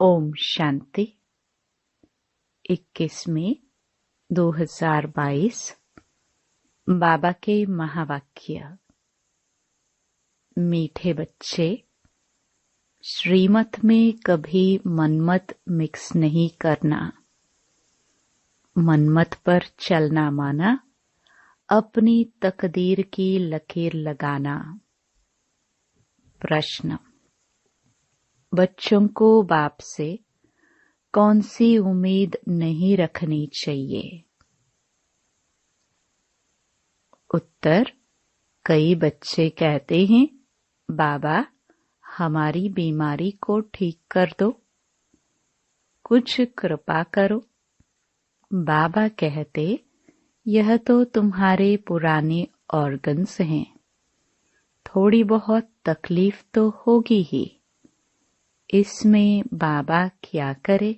ओम शांति। 21 मई 2022। बाबा के महावाक्य। मीठे बच्चे, श्रीमत में कभी मनमत मिक्स नहीं करना। मनमत पर चलना माना अपनी तकदीर की लकीर लगाना। प्रश्न। बच्चों को बाप से कौन सी उम्मीद नहीं रखनी चाहिए? उत्तर। कई बच्चे कहते हैं, बाबा हमारी बीमारी को ठीक कर दो, कुछ कृपा करो। बाबा कहते, यह तो तुम्हारे पुराने ऑर्गन्स हैं, थोड़ी बहुत तकलीफ तो होगी ही। इसमें बाबा क्या करे?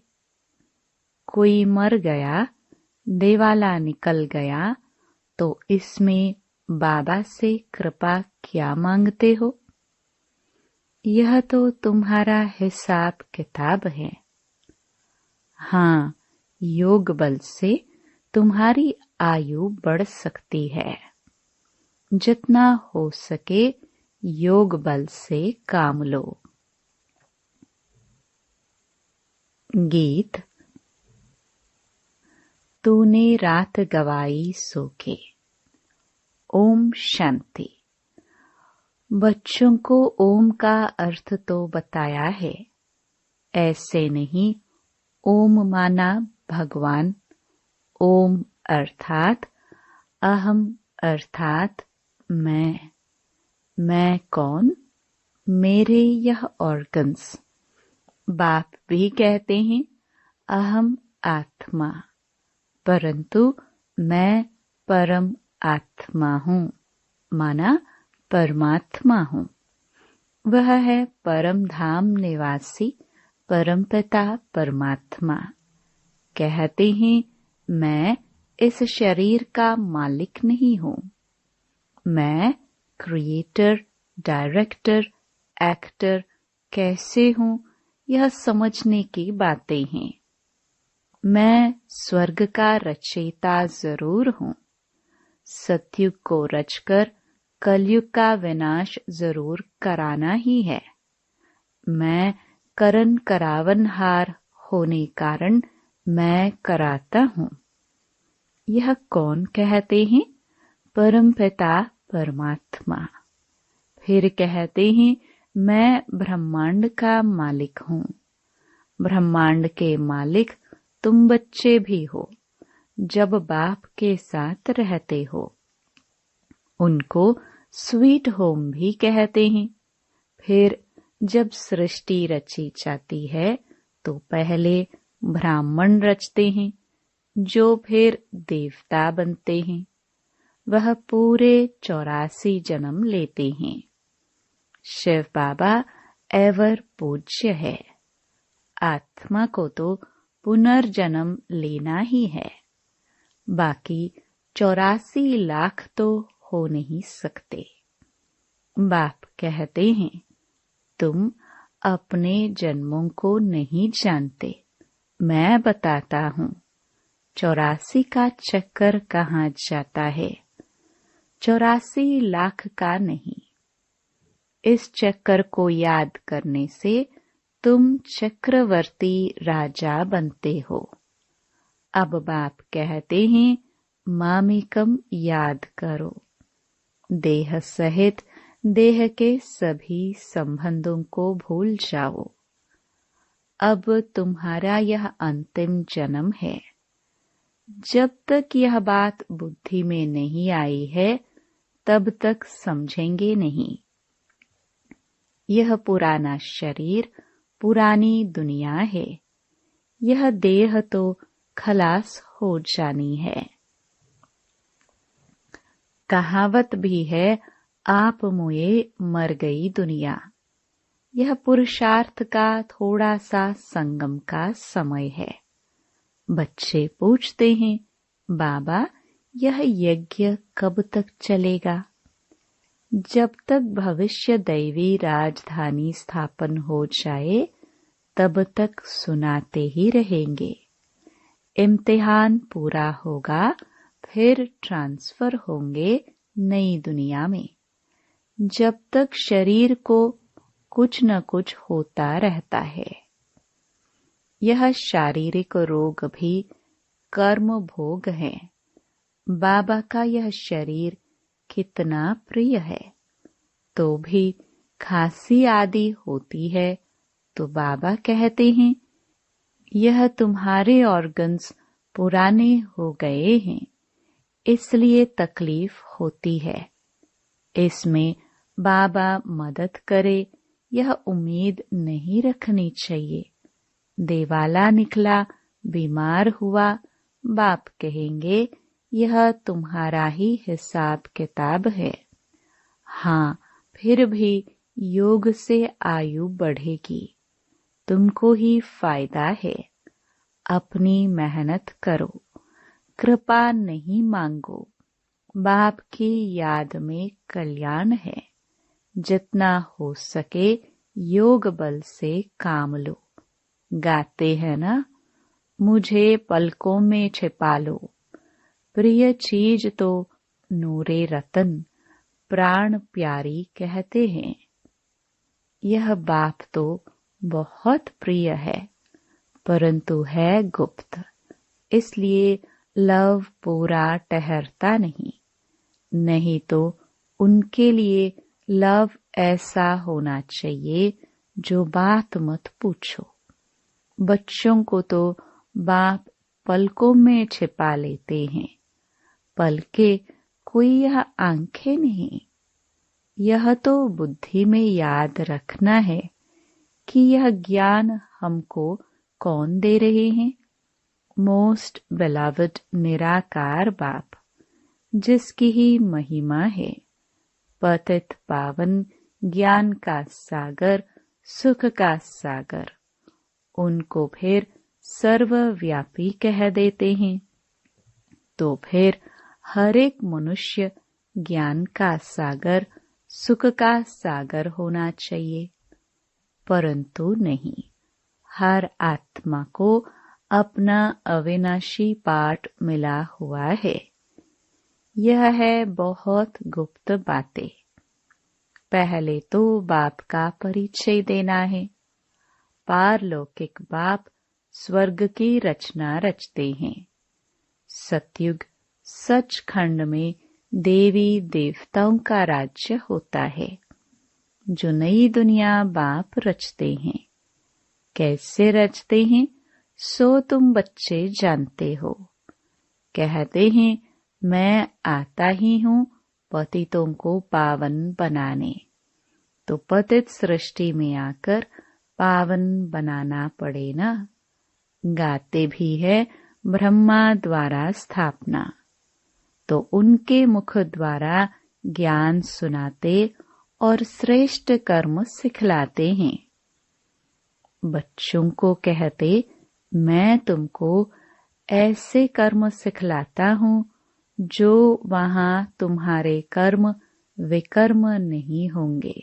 कोई मर गया, देवाला निकल गया, तो इसमें बाबा से कृपा क्या मांगते हो? यह तो तुम्हारा हिसाब किताब है। हाँ, योग बल से तुम्हारी आयु बढ़ सकती है। जितना हो सके योग बल से काम लो। गीत। तूने रात गवाई सो के। ओम शांति। बच्चों को ओम का अर्थ तो बताया है, ऐसे नहीं ओम माना भगवान, ओम अर्थात अहम अर्थात मैं कौन? मेरे यह ऑर्गन्स। बाप भी कहते हैं अहम आत्मा, परंतु मैं परम आत्मा हूँ, माना परमात्मा हूँ। वह है परम धाम निवासी परमपिता परमात्मा। कहते हैं मैं इस शरीर का मालिक नहीं हूँ। मैं क्रिएटर, डायरेक्टर, एक्टर कैसे हूँ, यह समझने की बातें हैं। मैं स्वर्ग का रचयिता जरूर हूँ। सतयुग को रचकर कलयुग का विनाश जरूर कराना ही है। मैं करन करावनहार होने कारण मैं कराता हूँ। यह कौन कहते हैं? परमपिता परमात्मा। फिर कहते हैं मैं ब्रह्मांड का मालिक हूँ। ब्रह्मांड के मालिक तुम बच्चे भी हो, जब बाप के साथ रहते हो। उनको स्वीट होम भी कहते हैं। फिर जब सृष्टि रची जाती है तो पहले ब्राह्मण रचते हैं, जो फिर देवता बनते हैं। वह पूरे 84 जन्म लेते हैं। शिव बाबा एवर पूज्य है। आत्मा को तो पुनर्जन्म लेना ही है। बाकी 84 लाख तो हो नहीं सकते। बाप कहते हैं तुम अपने जन्मों को नहीं जानते, मैं बताता हूँ। 84 का चक्कर कहाँ जाता है? 84 लाख का नहीं। इस चक्कर को याद करने से तुम चक्रवर्ती राजा बनते हो। अब बाप कहते हैं मामिकम याद करो। देह सहित देह के सभी संबंधों को भूल जाओ। अब तुम्हारा यह अंतिम जन्म है। जब तक यह बात बुद्धि में नहीं आई है, तब तक समझेंगे नहीं। यह पुराना शरीर, पुरानी दुनिया है। यह देह तो खलास हो जानी है। कहावत भी है, आप मुए मर गई दुनिया। यह पुरुषार्थ का थोड़ा सा संगम का समय है। बच्चे पूछते हैं, बाबा यह यज्ञ कब तक चलेगा? जब तक भविष्य दैवी राजधानी स्थापन हो जाए तब तक सुनाते ही रहेंगे। इम्तिहान पूरा होगा, फिर ट्रांसफर होंगे नई दुनिया में। जब तक शरीर को कुछ न कुछ होता रहता है। यह शारीरिक रोग भी कर्म भोग है। बाबा का यह शरीर कितना प्रिय है, तो भी खांसी आदि होती है तो बाबा कहते हैं यह तुम्हारे ऑर्गन्स पुराने हो गए हैं, इसलिए तकलीफ होती है। इसमें बाबा मदद करे यह उम्मीद नहीं रखनी चाहिए। देवाला निकला, बीमार हुआ, बाप कहेंगे यह तुम्हारा ही हिसाब किताब है। हाँ, फिर भी योग से आयु बढ़ेगी, तुमको ही फायदा है। अपनी मेहनत करो, कृपा नहीं मांगो। बाप की याद में कल्याण है। जितना हो सके योग बल से काम लो। गाते हैं ना, मुझे पलकों में छिपा लो। प्रिय चीज तो नूरे रतन, प्राण प्यारी कहते हैं। यह बाप तो बहुत प्रिय है, परंतु है गुप्त, इसलिए लव पूरा ठहरता नहीं। नहीं तो उनके लिए लव ऐसा होना चाहिए जो बात मत पूछो। बच्चों को तो बाप पलकों में छिपा लेते हैं। पलके कोई यह आंखें नहीं। यह तो बुद्धि में याद रखना है कि यह ज्ञान हमको कौन दे रहे हैं। मोस्ट बेलवड निराकार बाप, जिसकी ही महिमा है। पतित पावन, ज्ञान का सागर, सुख का सागर। उनको फिर सर्वव्यापी कह देते हैं। तो फिर हर एक मनुष्य ज्ञान का सागर, सुख का सागर होना चाहिए। परंतु नहीं, हर आत्मा को अपना अविनाशी पाठ मिला हुआ है। यह है बहुत गुप्त बातें। पहले तो बाप का परिचय देना है। पारलौकिक बाप स्वर्ग की रचना रचते हैं। सतयुग सचखंड में देवी देवताओं का राज्य होता है। जो नई दुनिया बाप रचते हैं। कैसे रचते हैं सो तुम बच्चे जानते हो। कहते हैं मैं आता ही हूँ पतितों को पावन बनाने। तो पतित सृष्टि में आकर पावन बनाना पड़े ना। गाते भी है ब्रह्मा द्वारा स्थापना, तो उनके मुख द्वारा ज्ञान सुनाते और श्रेष्ठ कर्म सिखलाते हैं। बच्चों को कहते मैं तुमको ऐसे कर्म सिखलाता हूँ जो वहाँ तुम्हारे कर्म विकर्म नहीं होंगे,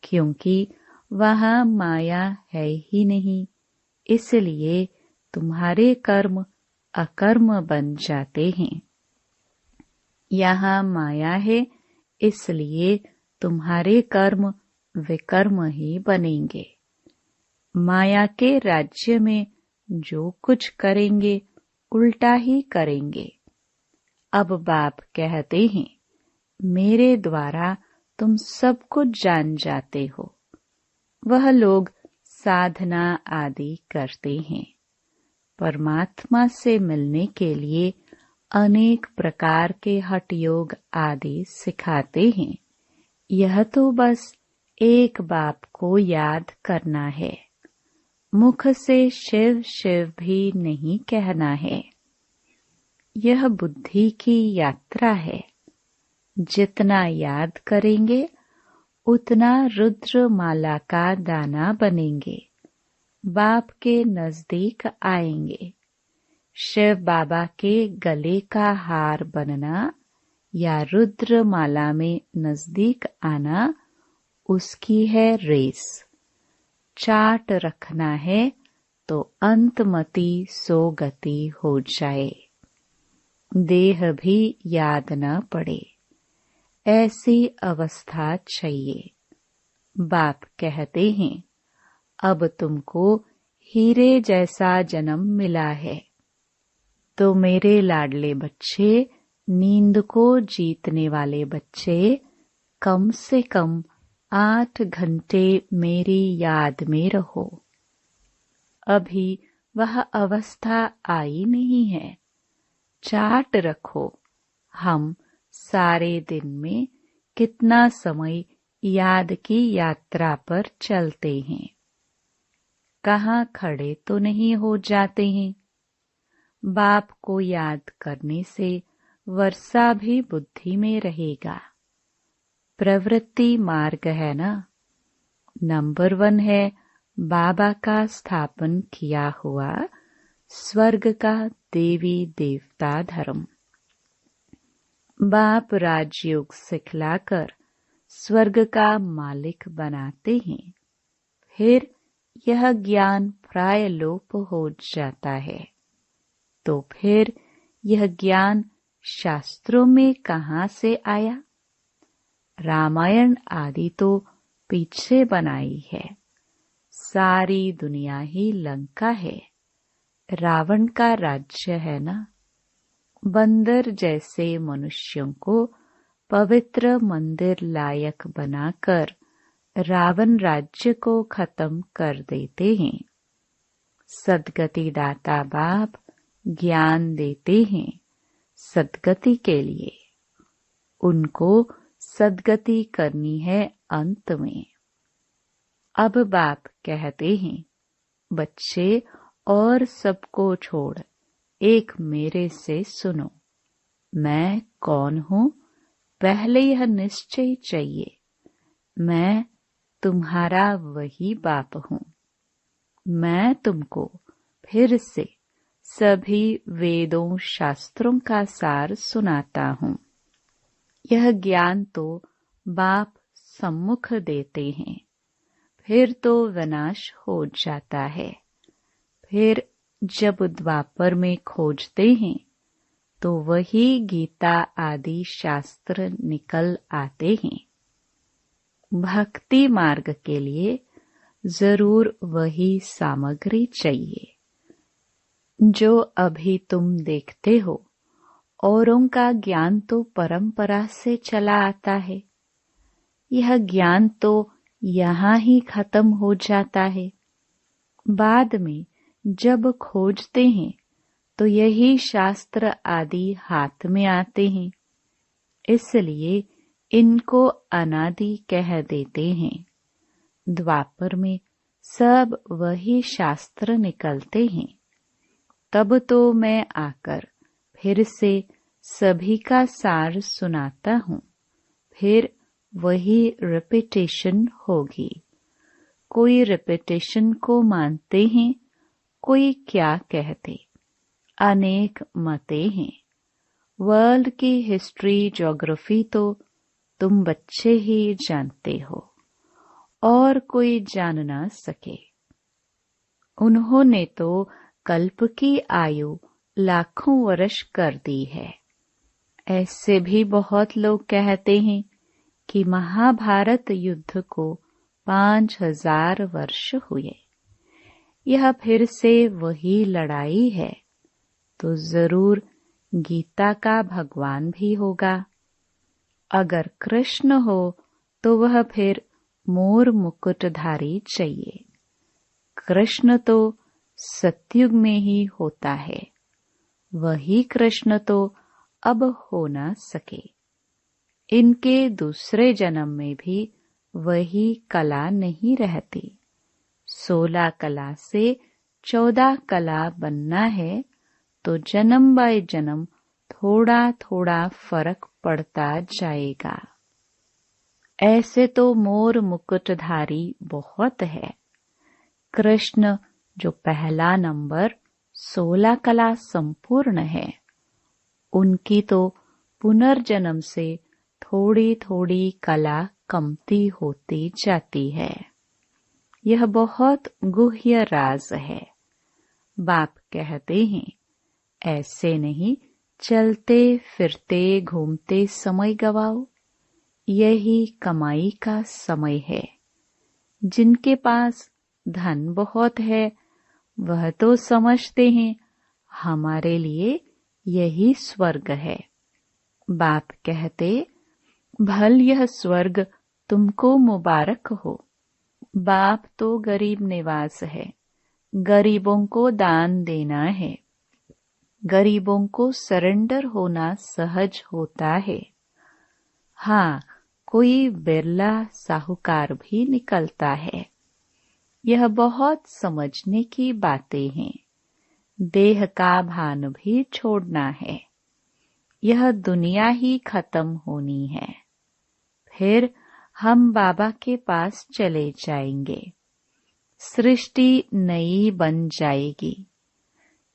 क्योंकि वहाँ माया है ही नहीं। इसलिए तुम्हारे कर्म अकर्म बन जाते हैं। यहाँ माया है, इसलिए तुम्हारे कर्म विकर्म ही बनेंगे। माया के राज्य में जो कुछ करेंगे उल्टा ही करेंगे। अब बाप कहते हैं मेरे द्वारा तुम सब कुछ जान जाते हो। वह लोग साधना आदि करते हैं। परमात्मा से मिलने के लिए अनेक प्रकार के हठ योग आदि सिखाते हैं। यह तो बस एक बाप को याद करना है। मुख से शिव शिव भी नहीं कहना है। यह बुद्धि की यात्रा है। जितना याद करेंगे उतना रुद्र माला का दाना बनेंगे, बाप के नजदीक आएंगे। शिव बाबा के गले का हार बनना या रुद्र माला में नजदीक आना उसकी है रेस। चाट रखना है तो अंतमति सो गति हो जाए, देह भी याद न पड़े, ऐसी अवस्था चाहिए। बाप कहते हैं, अब तुमको हीरे जैसा जन्म मिला है, तो मेरे लाडले बच्चे, नींद को जीतने वाले बच्चे, कम से कम 8 घंटे मेरी याद में रहो। अभी वह अवस्था आई नहीं है। चार्ट रखो, हम सारे दिन में कितना समय याद की यात्रा पर चलते हैं, कहाँ खड़े तो नहीं हो जाते हैं। बाप को याद करने से वर्षा भी बुद्धि में रहेगा। प्रवृत्ति मार्ग है ना। नंबर 1 है बाबा का स्थापन किया हुआ स्वर्ग का देवी देवता धर्म। बाप राजयोग सिखलाकर स्वर्ग का मालिक बनाते हैं। फिर यह ज्ञान प्राय लोप हो जाता है, तो फिर यह ज्ञान शास्त्रों में कहाँ से आया? रामायण आदि तो पीछे बनाई है। सारी दुनिया ही लंका है, रावण का राज्य है ना। बंदर जैसे मनुष्यों को पवित्र मंदिर लायक बनाकर रावण राज्य को खत्म कर देते हैं। सद्गति दाता बाप ज्ञान देते हैं सद्गति के लिए। उनको सद्गति करनी है अंत में। अब बाप कहते हैं, बच्चे और सबको छोड़ एक मेरे से सुनो। मैं कौन हूँ, पहले यह निश्चय चाहिए। मैं तुम्हारा वही बाप हूँ। मैं तुमको फिर से सभी वेदों शास्त्रों का सार सुनाता हूँ। यह ज्ञान तो बाप सम्मुख देते हैं, फिर तो विनाश हो जाता है। फिर जब द्वापर में खोजते हैं तो वही गीता आदि शास्त्र निकल आते हैं। भक्ति मार्ग के लिए जरूर वही सामग्री चाहिए जो अभी तुम देखते हो। औरों का ज्ञान तो परंपरा से चला आता है। यह ज्ञान तो यहाँ ही खत्म हो जाता है। बाद में जब खोजते हैं तो यही शास्त्र आदि हाथ में आते हैं, इसलिए इनको अनादि कह देते हैं। द्वापर में सब वही शास्त्र निकलते हैं। तब तो मैं आकर फिर से सभी का सार सुनाता हूँ। फिर वही रिपीटेशन होगी। कोई रिपीटेशन को मानते हैं, कोई क्या कहते। अनेक मतें हैं। वर्ल्ड की हिस्ट्री ज्योग्राफी तो तुम बच्चे ही जानते हो, और कोई जान ना सके। उन्होंने तो कल्प की आयु लाखों वर्ष कर दी है। ऐसे भी बहुत लोग कहते हैं कि महाभारत युद्ध को 5000 वर्ष हुए। यह फिर से वही लड़ाई है, तो जरूर गीता का भगवान भी होगा। अगर कृष्ण हो तो वह फिर मोर मुकुटधारी चाहिए। कृष्ण तो सतयुग में ही होता है। वही कृष्ण तो अब हो ना सके। इनके दूसरे जन्म में भी वही कला नहीं रहती। 16 कला से 14 कला बनना है, तो जन्म बाय जन्म थोड़ा थोड़ा फर्क पड़ता जाएगा। ऐसे तो मोर मुकुटधारी बहुत है। कृष्ण जो पहला नंबर 16 कला संपूर्ण है, उनकी तो पुनर्जन्म से थोड़ी थोड़ी कला कमती होती जाती है। यह बहुत गुह्य राज है। बाप कहते हैं, ऐसे नहीं चलते फिरते घूमते समय गवाओ, यही कमाई का समय है। जिनके पास धन बहुत है वह तो समझते हैं हमारे लिए यही स्वर्ग है। बाप कहते, भल यह स्वर्ग तुमको मुबारक हो। बाप तो गरीब निवास है, गरीबों को दान देना है, गरीबों को सरेंडर होना सहज होता है। हाँ, कोई बिरला साहूकार भी निकलता है। यह बहुत समझने की बातें हैं। देह का भान भी छोड़ना है। यह दुनिया ही खत्म होनी है। फिर हम बाबा के पास चले जाएंगे। सृष्टि नई बन जाएगी।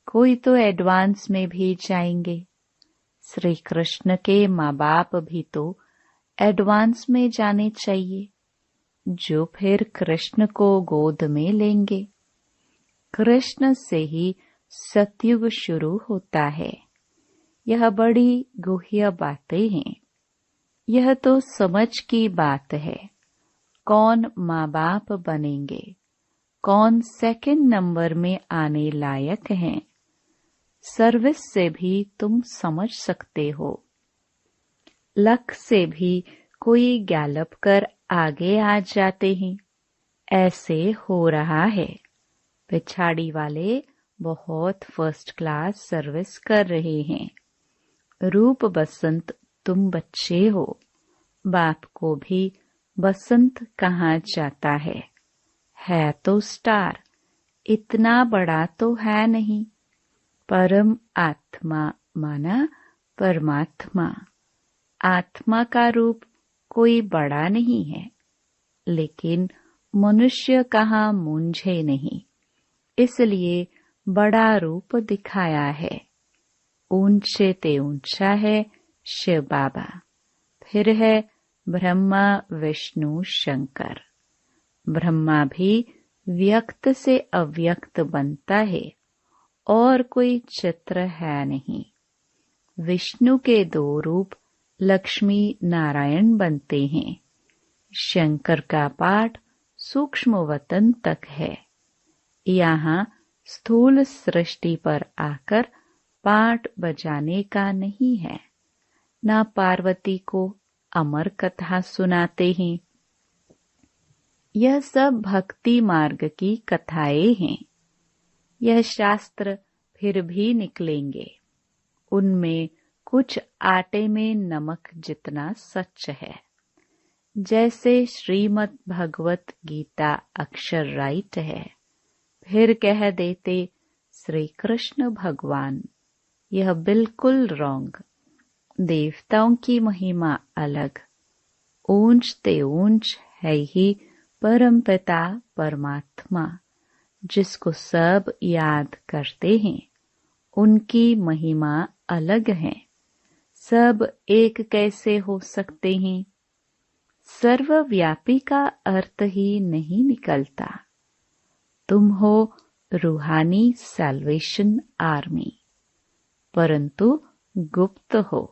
कोई तो एडवांस में भी जाएंगे। श्री कृष्ण के माँ बाप भी तो एडवांस में जाने चाहिए, जो फिर कृष्ण को गोद में लेंगे। कृष्ण से ही सतयुग शुरू होता है। यह बड़ी गुह्य बातें हैं। यह तो समझ की बात है। कौन माँ बाप बनेंगे, कौन सेकंड नंबर में आने लायक हैं, सर्विस से भी तुम समझ सकते हो। लक से भी कोई गैलप कर आगे आ जाते हैं। ऐसे हो रहा है। पिछाड़ी वाले बहुत फर्स्ट क्लास सर्विस कर रहे हैं। रूप बसंत तुम बच्चे हो। बाप को भी बसंत कहा जाता है तो स्टार, इतना बड़ा तो है नहीं। परम आत्मा माना परमात्मा। आत्मा का रूप कोई बड़ा नहीं है, लेकिन मनुष्य कहाँ मूंझे नहीं, इसलिए बड़ा रूप दिखाया है। ऊंचे ते ऊंचा है शिव बाबा, फिर है ब्रह्मा विष्णु शंकर। ब्रह्मा भी व्यक्त से अव्यक्त बनता है और कोई चित्र है नहीं। विष्णु के 2 रूप लक्ष्मी नारायण बनते हैं। शंकर का पाठ सूक्ष्म वतन तक है। यहाँ स्थूल सृष्टि पर आकर पाठ बजाने का नहीं है। ना पार्वती को अमर कथा सुनाते हैं। यह सब भक्ति मार्ग की कथाएं हैं। यह शास्त्र फिर भी निकलेंगे। उनमें कुछ आटे में नमक जितना सच है। जैसे श्रीमद् भगवत गीता अक्षर राइट है, फिर कह देते श्री कृष्ण भगवान, यह बिल्कुल रॉन्ग। देवताओं की महिमा अलग। ऊंच ते ऊंच है ही परमपिता परमात्मा, जिसको सब याद करते हैं। उनकी महिमा अलग है। सब एक कैसे हो सकते हैं? सर्वव्यापी का अर्थ ही नहीं निकलता। तुम हो रूहानी सैल्वेशन आर्मी, परंतु गुप्त हो।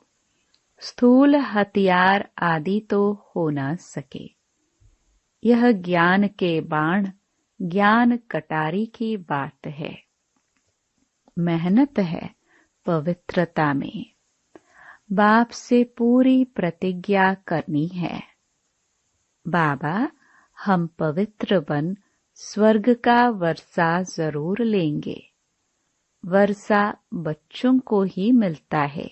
स्थूल हथियार आदि तो हो ना सके। यह ज्ञान के बाण, ज्ञान कटारी की बात है। मेहनत है पवित्रता में। बाप से पूरी प्रतिज्ञा करनी है। बाबा, हम पवित्र बन स्वर्ग का वर्षा जरूर लेंगे। वर्षा बच्चों को ही मिलता है।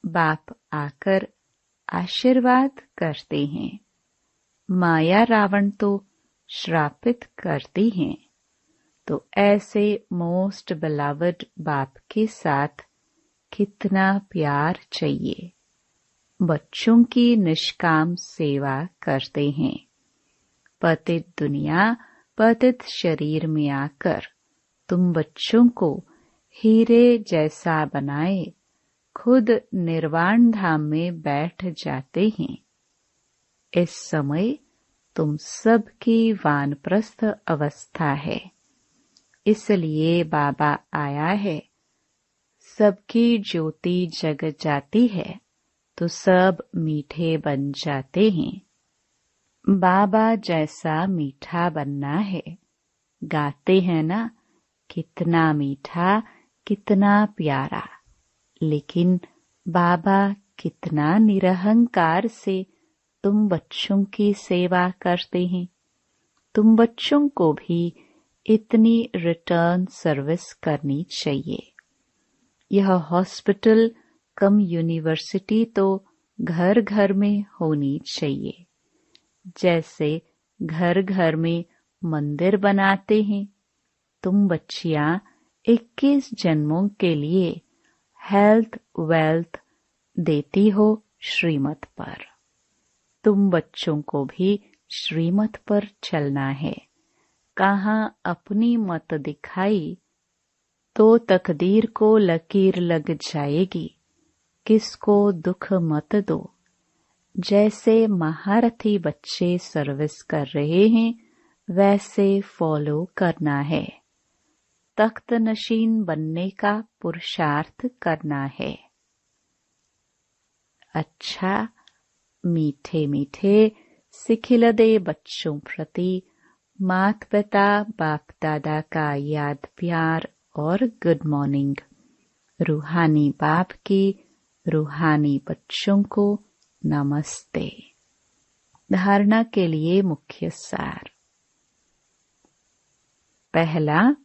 बाप आकर आशीर्वाद करते हैं। माया रावण तो श्रापित करती हैं। तो ऐसे मोस्ट बिलवड बाप के साथ कितना प्यार चाहिए। बच्चों की निष्काम सेवा करते हैं। पतित दुनिया पतित शरीर में आकर तुम बच्चों को हीरे जैसा बनाए खुद निर्वाण धाम में बैठ जाते हैं। इस समय तुम सबकी वानप्रस्थ अवस्था है। इसलिए बाबा आया है। सबकी ज्योति जग जाती है तो सब मीठे बन जाते हैं। बाबा जैसा मीठा बनना है। गाते हैं ना, कितना मीठा, कितना प्यारा। लेकिन बाबा कितना निरहंकार से तुम बच्चों की सेवा करते हैं। तुम बच्चों को भी इतनी रिटर्न सर्विस करनी चाहिए। यह हॉस्पिटल कम यूनिवर्सिटी तो घर घर में होनी चाहिए। जैसे घर घर में मंदिर बनाते हैं, तुम बच्चियां 21 जन्मों के लिए हेल्थ वेल्थ देती हो श्रीमत पर। तुम बच्चों को भी श्रीमत पर चलना है। कहाँ अपनी मत दिखाई तो तकदीर को लकीर लग जाएगी। किसको दुख मत दो। जैसे महारथी बच्चे सर्विस कर रहे हैं वैसे फॉलो करना है। तख्त नशीन बनने का पुरुषार्थ करना है। अच्छा, मीठे मीठे सिखिलदे बच्चों प्रति मात पिता बाप दादा का याद प्यार और गुड मॉर्निंग। रूहानी बाप की रूहानी बच्चों को नमस्ते। धारणा के लिए मुख्य सार। पहला,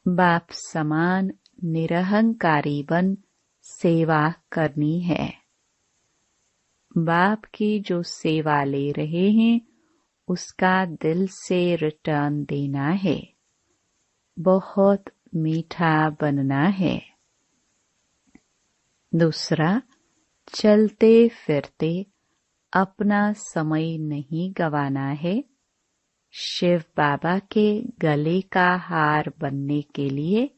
बाप समान निरहंकारी बन सेवा करनी है। बाप की जो सेवा ले रहे हैं उसका दिल से रिटर्न देना है। बहुत मीठा बनना है। दूसरा, चलते फिरते अपना समय नहीं गंवाना है। शिव बाबा के गले का हार बनने के लिए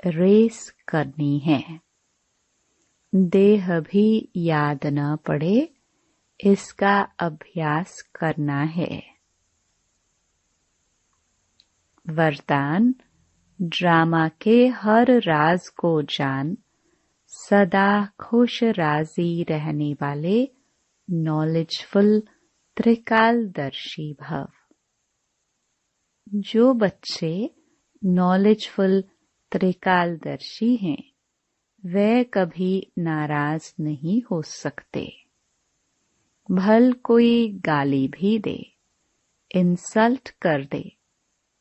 रेस करनी है। देह भी याद न पड़े, इसका अभ्यास करना है। वरदान, ड्रामा के हर राज को जान, सदा खुश राजी रहने वाले नॉलेजफुल त्रिकालदर्शी भव। जो बच्चे नॉलेजफुल त्रिकालदर्शी हैं वे कभी नाराज नहीं हो सकते। भल कोई गाली भी दे, इंसल्ट कर दे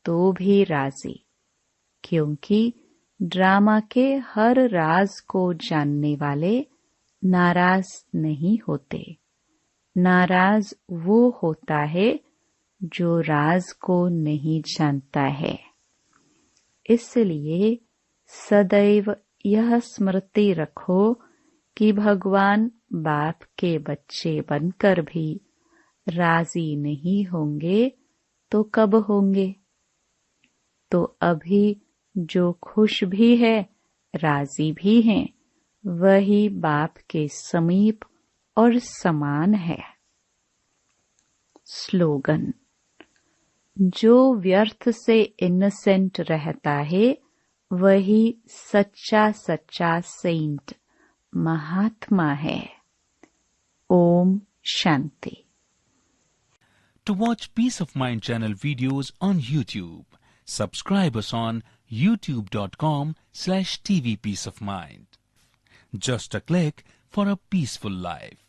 तो भी राजी, क्योंकि ड्रामा के हर राज को जानने वाले नाराज नहीं होते। नाराज वो होता है जो राज को नहीं जानता है। इसलिए सदैव यह स्मृति रखो कि भगवान बाप के बच्चे बनकर भी राजी नहीं होंगे तो कब होंगे। तो अभी जो खुश भी है, राजी भी हैं, वही बाप के समीप और समान है। स्लोगन, जो व्यर्थ से इनोसेंट रहता है वही सच्चा सच्चा सेंट महात्मा है। Om Shanti. To watch Peace of Mind channel videos on YouTube, subscribe us on youtube.com/tvpeaceofmind. Just a click for a peaceful life.